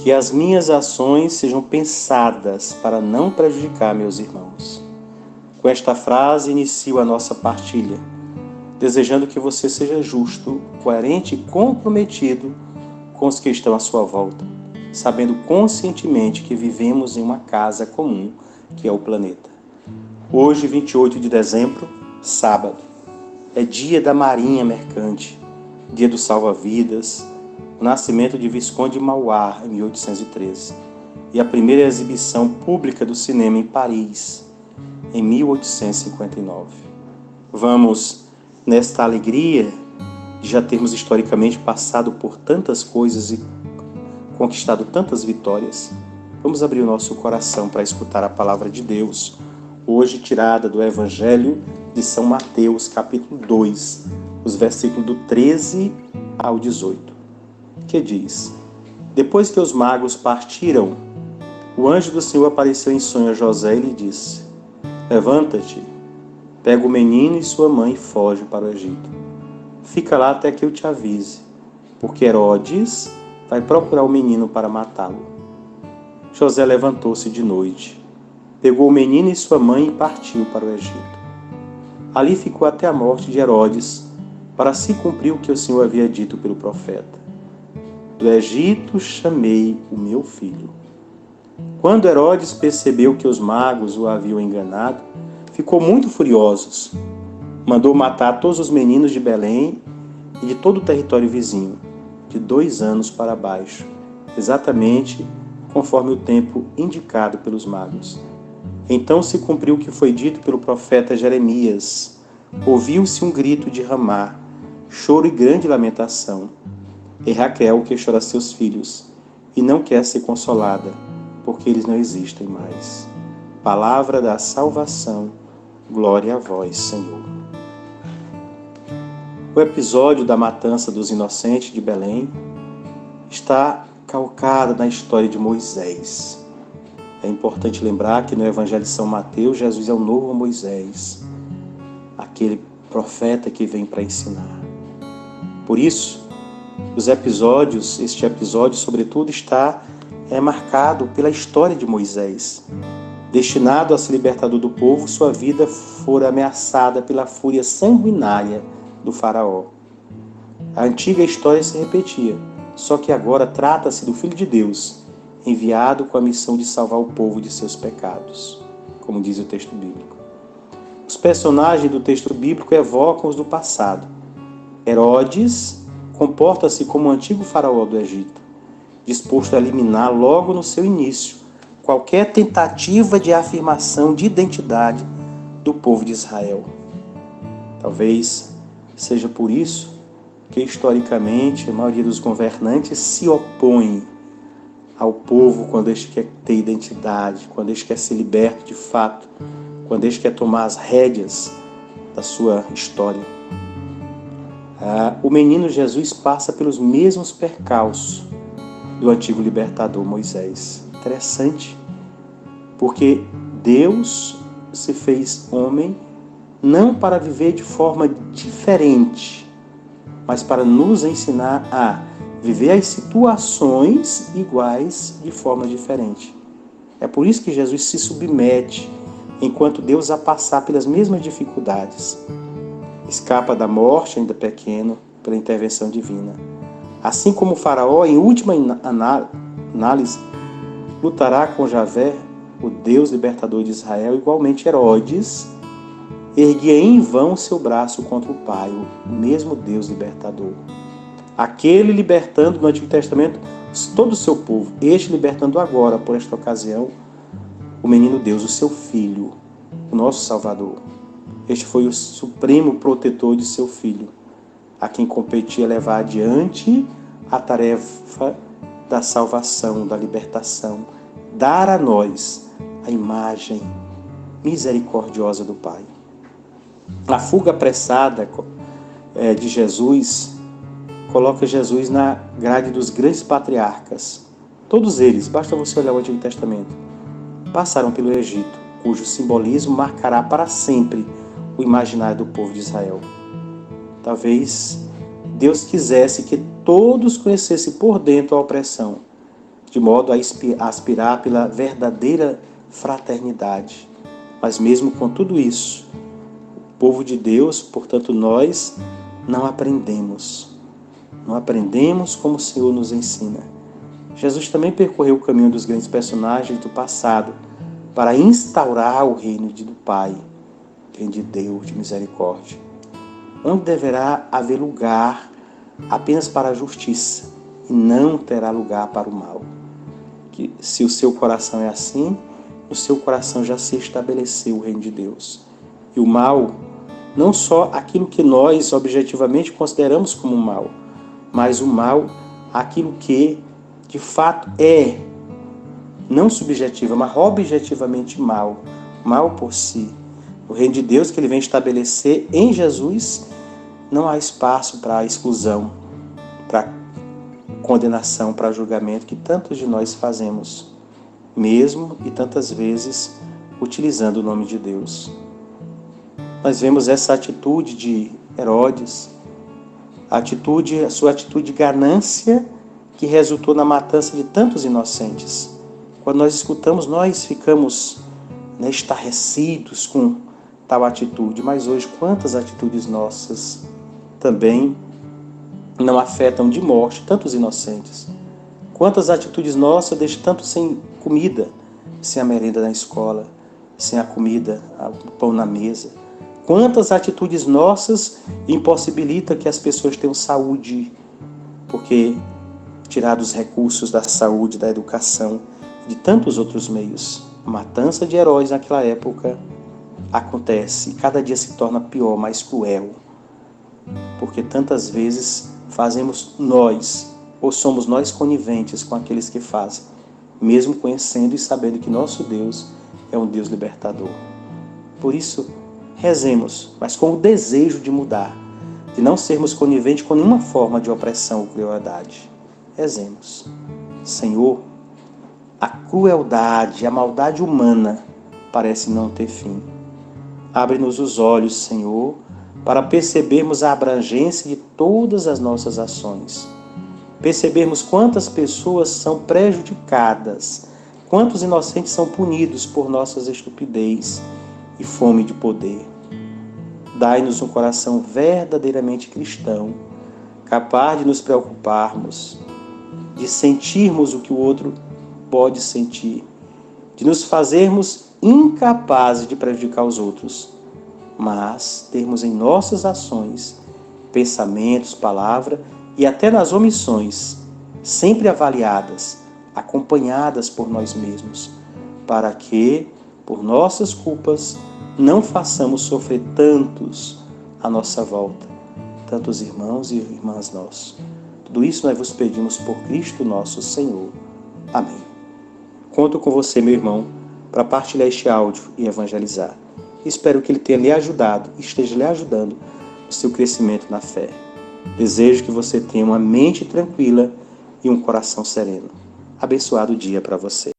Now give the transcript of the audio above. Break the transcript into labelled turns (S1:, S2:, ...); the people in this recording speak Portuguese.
S1: Que as minhas ações sejam pensadas para não prejudicar meus irmãos. Com esta frase inicio a nossa partilha, desejando que você seja justo, coerente e comprometido com os que estão à sua volta, sabendo conscientemente que vivemos em uma casa comum, que é o planeta. Hoje, 28 de dezembro, sábado, é dia da Marinha Mercante, dia do salva-vidas, o nascimento de Visconde de Mauá, em 1813, e a primeira exibição pública do cinema em Paris, em 1859. Vamos, nesta alegria de já termos historicamente passado por tantas coisas e conquistado tantas vitórias, vamos abrir o nosso coração para escutar a palavra de Deus, hoje tirada do Evangelho de São Mateus, capítulo 2, os versículos do 13 ao 18, que diz: Depois que os magos partiram, o anjo do Senhor apareceu em sonho a José e lhe disse: Levanta-te, pega o menino e sua mãe e foge para o Egito. Fica lá até que eu te avise, porque Herodes vai procurar o menino para matá-lo. José levantou-se de noite, pegou o menino e sua mãe e partiu para o Egito. Ali ficou até a morte de Herodes, para se cumprir o que o Senhor havia dito pelo profeta: Do Egito chamei o meu filho. Quando Herodes percebeu que os magos o haviam enganado, ficou muito furioso. Mandou matar todos os meninos de Belém e de todo o território vizinho, de 2 anos para baixo, exatamente conforme o tempo indicado pelos magos. Então se cumpriu o que foi dito pelo profeta Jeremias. Ouviu-se um grito de Ramá, choro e grande lamentação. E Raquel que chora seus filhos, e não quer ser consolada, porque eles não existem mais. Palavra da salvação, glória a vós, Senhor. O episódio da matança dos inocentes de Belém está calcado na história de Moisés. É importante lembrar que no Evangelho de São Mateus, Jesus é o novo Moisés, aquele profeta que vem para ensinar. Por isso, este episódio, sobretudo, está marcado pela história de Moisés. Destinado a ser libertador do povo, sua vida fora ameaçada pela fúria sanguinária do faraó. A antiga história se repetia, só que agora trata-se do Filho de Deus, enviado com a missão de salvar o povo de seus pecados, como diz o texto bíblico. Os personagens do texto bíblico evocam os do passado. Herodes comporta-se como o antigo faraó do Egito, disposto a eliminar logo no seu início qualquer tentativa de afirmação de identidade do povo de Israel. Talvez seja por isso que, historicamente, a maioria dos governantes se opõe ao povo quando este quer ter identidade, quando este quer ser liberto de fato, quando este quer tomar as rédeas da sua história. O menino Jesus passa pelos mesmos percalços do antigo libertador Moisés. Interessante, porque Deus se fez homem não para viver de forma diferente, mas para nos ensinar a viver as situações iguais de forma diferente. É por isso que Jesus se submete, enquanto Deus a passar pelas mesmas dificuldades. Escapa da morte, ainda pequeno, pela intervenção divina. Assim como o faraó, em última análise, lutará com Javé, o Deus libertador de Israel, igualmente Herodes erguia em vão seu braço contra o Pai, o mesmo Deus libertador. Aquele libertando no Antigo Testamento todo o seu povo, este libertando agora, por esta ocasião, o menino Deus, o seu Filho, o nosso Salvador. Este foi o supremo protetor de seu Filho, a quem competia levar adiante a tarefa da salvação, da libertação, dar a nós a imagem misericordiosa do Pai. A fuga apressada de Jesus coloca Jesus na grade dos grandes patriarcas. Todos eles, basta você olhar o Antigo Testamento, passaram pelo Egito, cujo simbolismo marcará para sempre o imaginário do povo de Israel. Talvez Deus quisesse que todos conhecessem por dentro a opressão de modo a aspirar pela verdadeira fraternidade. Mas mesmo com tudo isso, o povo de Deus, portanto nós, não aprendemos. Não aprendemos como o Senhor nos ensina. Jesus também percorreu o caminho dos grandes personagens do passado para instaurar o reino do Pai, reino de Deus, de misericórdia, onde deverá haver lugar apenas para a justiça e não terá lugar para o mal. Que se o seu coração é assim, no seu coração já se estabeleceu o reino de Deus. E o mal, não só aquilo que nós objetivamente consideramos como mal, mas o mal, aquilo que de fato é, não subjetiva, mas objetivamente mal por si. O reino de Deus que ele vem estabelecer em Jesus, não há espaço para a exclusão, para condenação, para julgamento que tantos de nós fazemos, mesmo e tantas vezes utilizando o nome de Deus. Nós vemos essa atitude de Herodes, a sua atitude de ganância que resultou na matança de tantos inocentes. Quando nós escutamos, nós ficamos estarrecidos com tal atitude, mas hoje quantas atitudes nossas também não afetam de morte tantos inocentes? Quantas atitudes nossas deixam tanto sem comida, sem a merenda na escola, sem a comida, o pão na mesa? Quantas atitudes nossas impossibilitam que as pessoas tenham saúde, porque tirados os recursos da saúde, da educação, de tantos outros meios. A matança de heróis naquela época acontece e cada dia se torna pior, mais cruel, porque tantas vezes fazemos nós, ou somos nós coniventes com aqueles que fazem, mesmo conhecendo e sabendo que nosso Deus é um Deus libertador. Por isso, rezemos, mas com o desejo de mudar, de não sermos coniventes com nenhuma forma de opressão ou crueldade. Rezemos. Senhor, a crueldade, a maldade humana parece não ter fim. Abre-nos os olhos, Senhor, para percebermos a abrangência de todas as nossas ações. Percebermos quantas pessoas são prejudicadas, quantos inocentes são punidos por nossas estupidez e fome de poder. Dai-nos um coração verdadeiramente cristão, capaz de nos preocuparmos, de sentirmos o que o outro pode sentir, de nos fazermos incapazes de prejudicar os outros, mas termos em nossas ações, pensamentos, palavra e até nas omissões, sempre avaliadas, acompanhadas por nós mesmos, para que, por nossas culpas, não façamos sofrer tantos à nossa volta, tantos irmãos e irmãs nossos. Tudo isso nós vos pedimos por Cristo nosso Senhor. Amém. Conto com você, meu irmão, para partilhar este áudio e evangelizar. Espero que ele tenha lhe ajudado e esteja lhe ajudando no seu crescimento na fé. Desejo que você tenha uma mente tranquila e um coração sereno. Abençoado dia para você.